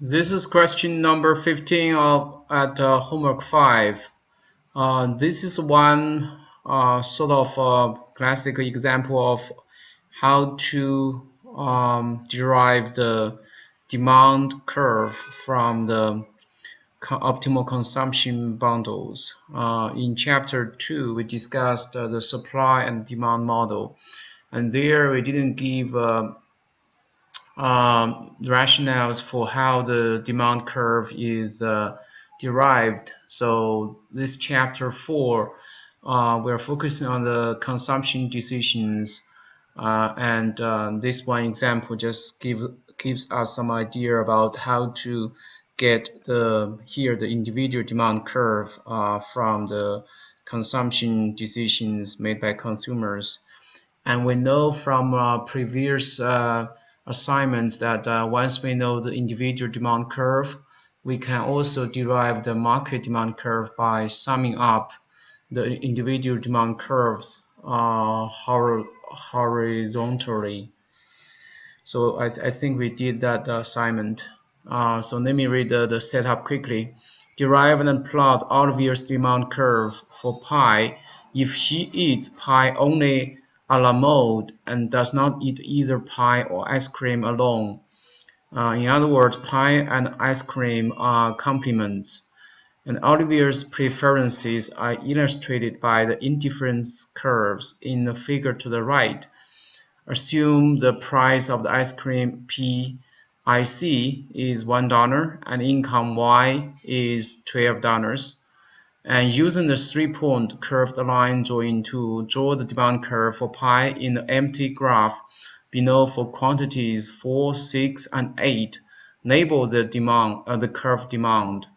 This is question number 15 at homework 5. This is one sort of classic example of how to derive the demand curve from the optimal consumption bundles. In chapter 2, we discussed the supply and demand model, and there we didn't give rationales for how the demand curve is derived. So this chapter 4, we're focusing on the consumption decisions, and this one example just gives us some idea about how to get the individual demand curve from the consumption decisions made by consumers. And we know from previous assignments that once we know the individual demand curve, we can also derive the market demand curve by summing up the individual demand curves horizontally. So I think we did that assignment. So let me read the setup quickly. Derive and plot Olivia's demand curve for pie if she eats pie only a la mode and does not eat either pie or ice cream alone. In other words, pie and ice cream are complements, and Olivia's preferences are illustrated by the indifference curves in the figure to the right. Assume the price of the ice cream PIC is $1 and income Y is $12. And using the three-point curved line drawing to draw the demand curve for pie in the empty graph below for quantities 4, 6, and 8, label the curve demand.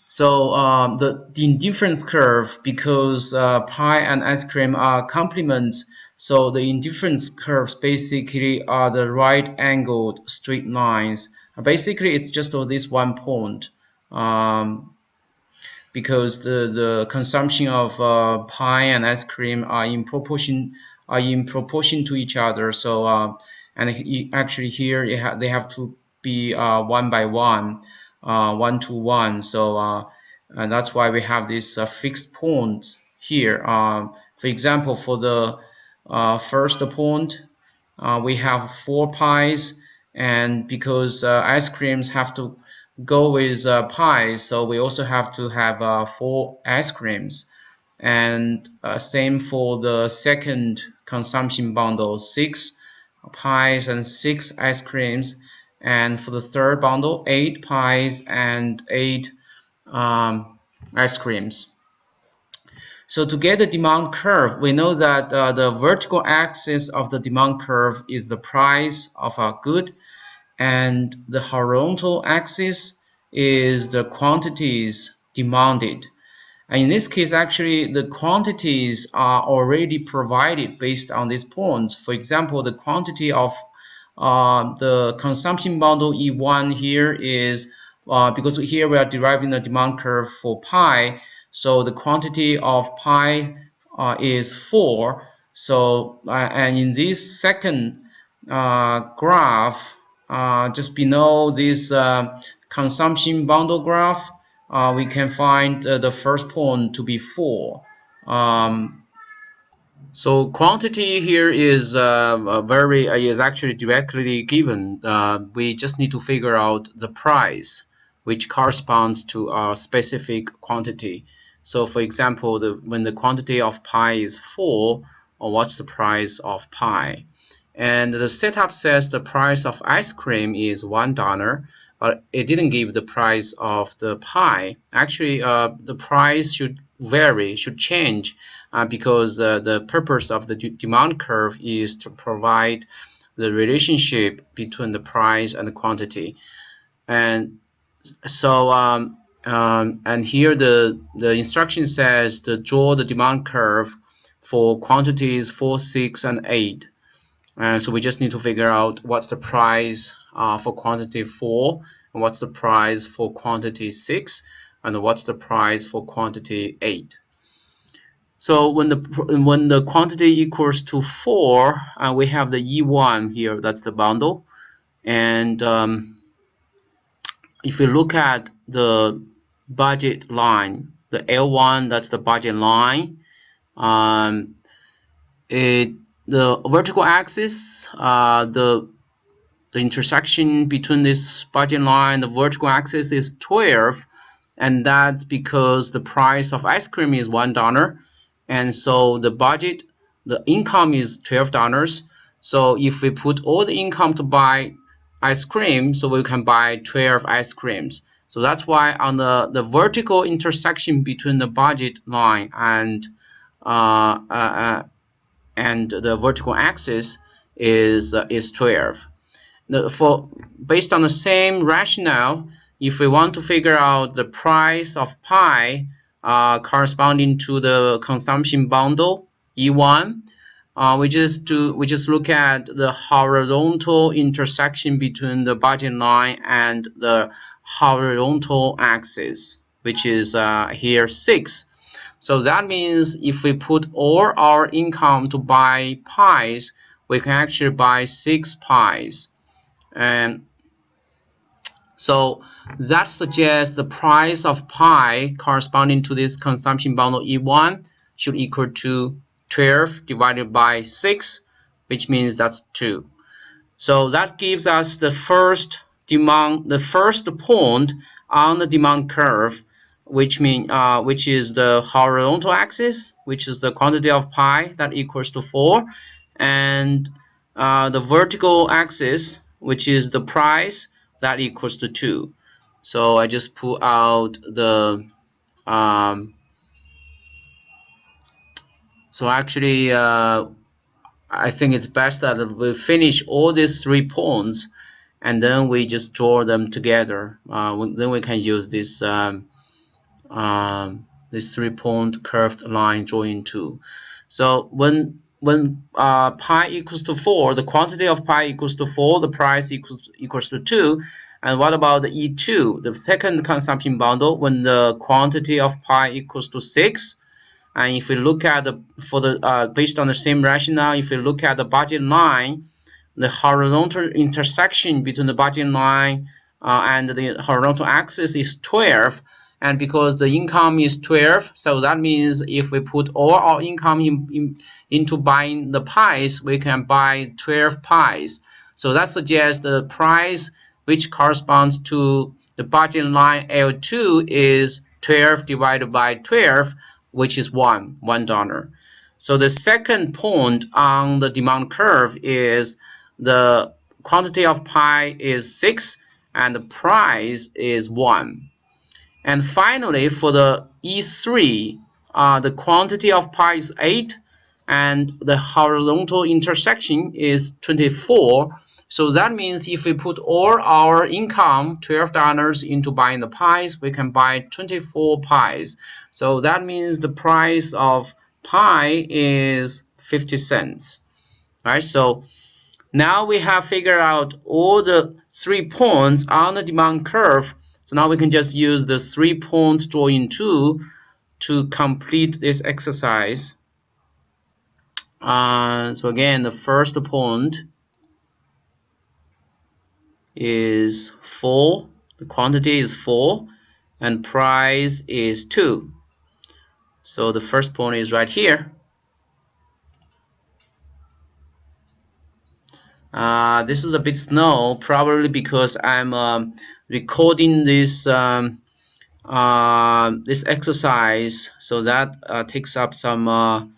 So the indifference curve, because pie and ice cream are complements, so the indifference curves basically are the right-angled straight lines. Basically, it's just this one point. Because the consumption of pie and ice cream are in proportion to each other. So and actually here they have to be one by one, 1 to 1. So and that's why we have this fixed point here. For example, for the first point, we have 4 pies, and because ice creams have to go with pies, so we also have to have 4 ice creams. And same for the second consumption bundle, 6 pies and 6 ice creams. And for the third bundle, 8 pies and 8 ice creams. So to get the demand curve, we know that the vertical axis of the demand curve is the price of a good, and the horizontal axis is the quantities demanded. And in this case, actually, the quantities are already provided based on these points. For example, the quantity of the consumption bundle E1 here is, because here we are deriving the demand curve for pie, so the quantity of pie is 4. So, and in this second graph, just below this consumption bundle graph, we can find the first point to be 4. So quantity here is is actually directly given. We just need to figure out the price, which corresponds to a specific quantity. So for example, when the quantity of pie is 4, or what's the price of pie? And the setup says the price of ice cream is $1, but it didn't give the price of the pie. Actually, the price should vary, should change, because the purpose of the demand curve is to provide the relationship between the price and the quantity. And so and here the instruction says to draw the demand curve for quantities 4, 6, and 8. And so we just need to figure out what's the price for quantity 4, and what's the price for quantity 6, and what's the price for quantity 8. So when the quantity equals to 4, we have the E1 here, that's the bundle, and if you look at the budget line, the L1, that's the budget line. Um, the vertical axis, the intersection between this budget line and the vertical axis is 12, and that's because the price of ice cream is $1, and so the income is $12. So if we put all the income to buy ice cream, so we can buy 12 ice creams. So that's why on the vertical intersection between the budget line uh, uh, uh, and the vertical axis is 12. Based on the same rationale, if we want to figure out the price of pi corresponding to the consumption bundle E1, we just look at the horizontal intersection between the budget line and the horizontal axis, which is here 6. So that means if we put all our income to buy pies, we can actually buy 6 pies. And so that suggests the price of pi corresponding to this consumption bundle E1 should equal to 12 divided by 6, which means that's 2. So that gives us the first point on the demand curve, which is the horizontal axis, which is the quantity of pi that equals to 4, and the vertical axis, which is the price that equals to 2. So I just pull out the so actually I think it's best that we finish all these 3 points and then we just draw them together. Then we can use this 3-point curved line drawing tool. So when pi equals to 4, the quantity of pi equals to 4, the price equals to 2. And what about the E2, the second consumption bundle, when the quantity of pi equals to 6? And if we look at based on the same rationale, if we look at the budget line, the horizontal intersection between the budget line and the horizontal axis is 12, and because the income is 12, so that means if we put all our income into buying the pies, we can buy 12 pies. So that suggests the price which corresponds to the budget line L2 is 12 divided by 12, which is $1. So the second point on the demand curve is the quantity of pi is 6 and the price is 1. And finally, for the E3, the quantity of pi is 8 and the horizontal intersection is 24. So that means if we put all our income, $12, into buying the pies, we can buy 24 pies. So that means the price of pi is 50 cents. All right, so now we have figured out all the 3 points on the demand curve. So now we can just use the 3-point drawing tool to complete this exercise. So again, the first point is 4. The quantity is 4, and price is 2. So the first point is right here. This is a bit slow, probably because I'm recording this this exercise, so that takes up some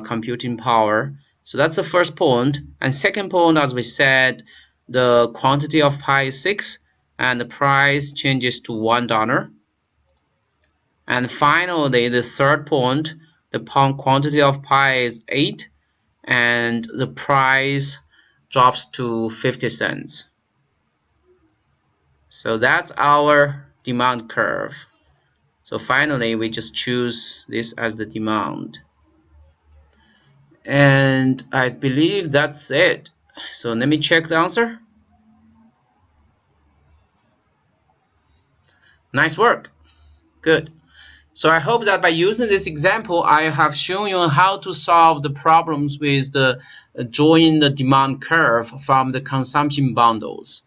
computing power. So that's the first point. And second point, as we said, the quantity of pi is 6 and the price changes to $1. And finally, the third point, the quantity of pi is 8 and the price drops to 50 cents. So that's our demand curve. So finally, we just choose this as the demand. And I believe that's it. So let me check the answer. Nice work. Good. So I hope that by using this example, I have shown you how to solve the problems with the drawing the demand curve from the consumption bundles.